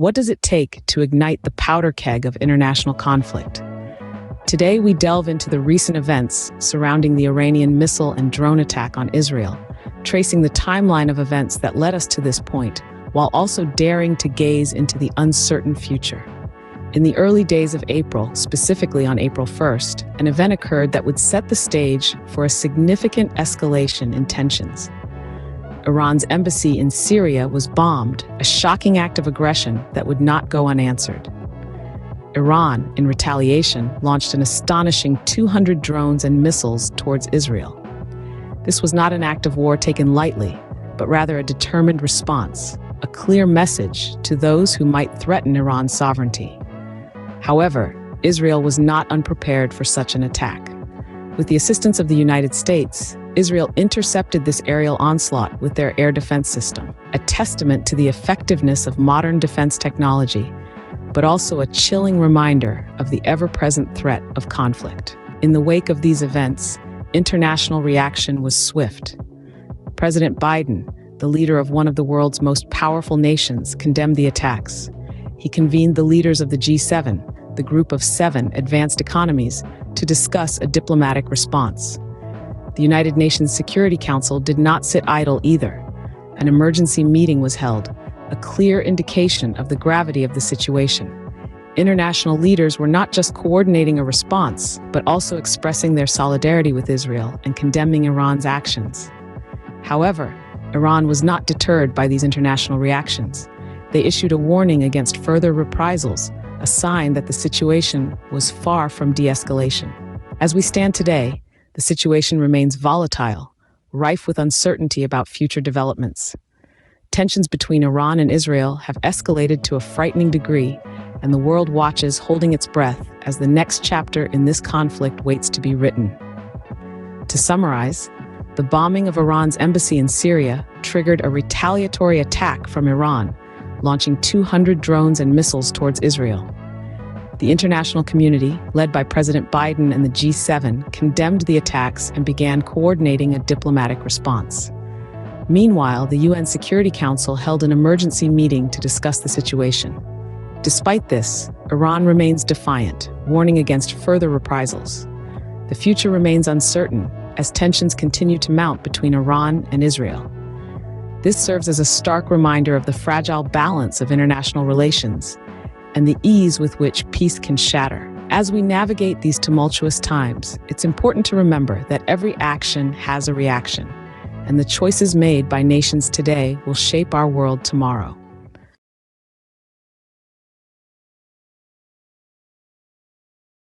What does it take to ignite the powder keg of international conflict? Today, we delve into the recent events surrounding the Iranian missile and drone attack on Israel, tracing the timeline of events that led us to this point, while also daring to gaze into the uncertain future. In the early days of April, specifically on April 1st, an event occurred that would set the stage for a significant escalation in tensions. Iran's embassy in Syria was bombed, a shocking act of aggression that would not go unanswered. Iran, in retaliation, launched an astonishing 200 drones and missiles towards Israel. This was not an act of war taken lightly, but rather a determined response, a clear message to those who might threaten Iran's sovereignty. However, Israel was not unprepared for such an attack. With the assistance of the United States, Israel intercepted this aerial onslaught with their air defense system, a testament to the effectiveness of modern defense technology, but also a chilling reminder of the ever-present threat of conflict. In the wake of these events, international reaction was swift. President Biden, the leader of one of the world's most powerful nations, condemned the attacks. He convened the leaders of the G7, the group of 7 advanced economies, to discuss a diplomatic response. The United Nations Security Council did not sit idle either. An emergency meeting was held, a clear indication of the gravity of the situation. International leaders were not just coordinating a response, but also expressing their solidarity with Israel and condemning Iran's actions. However, Iran was not deterred by these international reactions. They issued a warning against further reprisals, a sign that the situation was far from de-escalation. As we stand today, the situation remains volatile, rife with uncertainty about future developments. Tensions between Iran and Israel have escalated to a frightening degree, and the world watches, holding its breath, as the next chapter in this conflict waits to be written. To summarize, the bombing of Iran's embassy in Syria triggered a retaliatory attack from Iran, launching 200 drones and missiles towards Israel. The international community, led by President Biden and the G7, condemned the attacks and began coordinating a diplomatic response. Meanwhile, the UN Security Council held an emergency meeting to discuss the situation. Despite this, Iran remains defiant, warning against further reprisals. The future remains uncertain as tensions continue to mount between Iran and Israel. This serves as a stark reminder of the fragile balance of international relations and the ease with which peace can shatter. As we navigate these tumultuous times, it's important to remember that every action has a reaction, and the choices made by nations today will shape our world tomorrow.